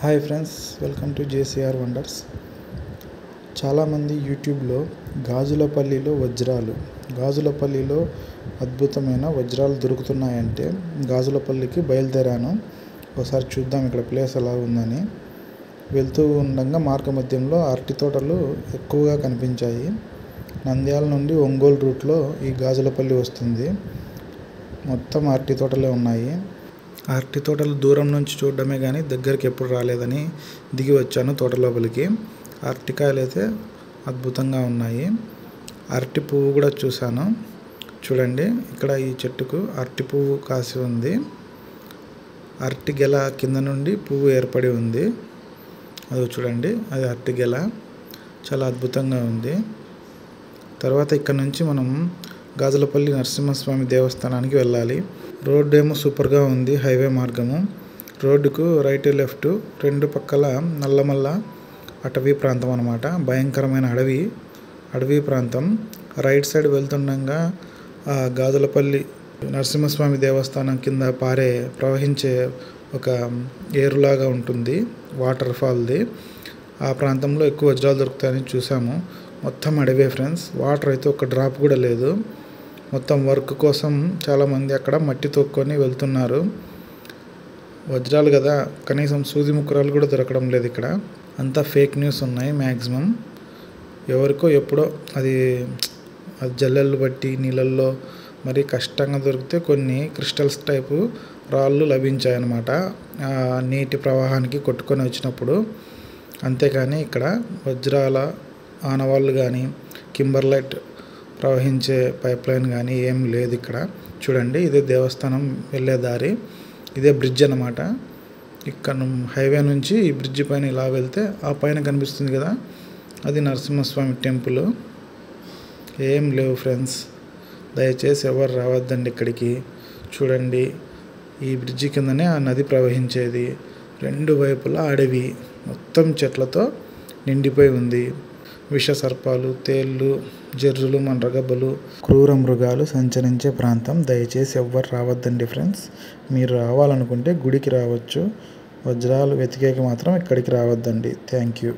Hi friends, welcome to JCR wonders. చాలామంది యూట్యూబ్లో గాజులపల్లిలో గాజులపల్లిలో అద్భుతమైన వజ్రాలు దొరుకుతున్నాయంటే గాజులపల్లికి బయలుదేరాను. ఒకసారి చూద్దాం ఇక్కడ ప్లేస్ ఎలా ఉందని. వెళ్తూ ఉండగా మార్గ మధ్యంలో అరటి తోటలు ఎక్కువగా కనిపించాయి. నంద్యాల నుండి ఒంగోలు రూట్లో ఈ గాజులపల్లి వస్తుంది. మొత్తం అరటి తోటలే ఉన్నాయి. అరటి తోటలు దూరం నుంచి చూడడమే కానీ దగ్గరికి ఎప్పుడు రాలేదని దిగి వచ్చాను తోట లోపలికి. అరటికాయలు అయితే అద్భుతంగా ఉన్నాయి. అరటి పువ్వు కూడా చూశాను. చూడండి, ఇక్కడ ఈ చెట్టుకు అరటి పువ్వు కాసి ఉంది. అరటి గెల కింద నుండి పువ్వు ఏర్పడి ఉంది. అది చూడండి, అది అరటి గెల చాలా అద్భుతంగా ఉంది. తర్వాత ఇక్కడ నుంచి మనం గాజులపల్లి నరసింహస్వామి దేవస్థానానికి వెళ్ళాలి. రోడ్డు ఏమో సూపర్గా ఉంది. హైవే మార్గము. రోడ్డుకు రైట్ లెఫ్ట్ రెండు పక్కల నల్లమల్ల అటవీ ప్రాంతం అన్నమాట. భయంకరమైన అడవి ప్రాంతం. రైట్ సైడ్ వెళ్తుండగా గాజులపల్లి నరసింహస్వామి దేవస్థానం కింద ప్రవహించే ఒక ఏరులాగా ఉంటుంది, వాటర్ ఫాల్ది. ఆ ప్రాంతంలో ఎక్కువ వజ్రాలు దొరుకుతాయని చూసాము. మొత్తం అడవే ఫ్రెండ్స్. వాటర్ అయితే ఒక డ్రాప్ కూడా లేదు. మొత్తం వర్క్ కోసం చాలామంది అక్కడ మట్టి తొక్కొని వెళ్తున్నారు. వజ్రాలు కదా, కనీసం సూది ముక్కరాలు కూడా దొరకడం లేదు ఇక్కడ. అంతా ఫేక్ న్యూస్ ఉన్నాయి మ్యాక్సిమం. ఎవరికో ఎప్పుడో అది జల్లెళ్ళు బట్టి నీళ్ళల్లో మరి కష్టంగా దొరికితే కొన్ని క్రిస్టల్స్ టైపు రాళ్ళు లభించాయి అన్నమాట, నీటి ప్రవాహానికి కొట్టుకొని వచ్చినప్పుడు. అంతేకాని ఇక్కడ వజ్రాల ఆనవాళ్ళు కానీ కింబర్లైట్ ప్రవహించే పైప్ లైన్ కానీ ఏం లేదు ఇక్కడ. చూడండి, ఇదే దేవస్థానం వెళ్ళే దారి. ఇదే బ్రిడ్జ్ అన్నమాట. ఇక్కడ హైవే నుంచి ఈ బ్రిడ్జ్ పైన ఇలా వెళ్తే ఆ పైన కనిపిస్తుంది కదా, అది నరసింహస్వామి టెంపుల్. ఏం లేవు ఫ్రెండ్స్, దయచేసి ఎవరు రావద్దండి ఇక్కడికి. చూడండి, ఈ బ్రిడ్జి కిందనే ఆ నది ప్రవహించేది. రెండు వైపులా అడవి, మొత్తం చెట్లతో నిండిపోయి ఉంది. విష సర్పాలు, తేళ్ళు, జర్రులు, మండ్రగబ్బలు, క్రూర మృగాలు సంచరించే ప్రాంతం. దయచేసి ఎవ్వరు రావద్దండి ఫ్రెండ్స్. మీరు రావాలనుకుంటే గుడికి రావచ్చు. వజ్రాలు వెతికేకి మాత్రం ఇక్కడికి రావద్దండి. Thank you.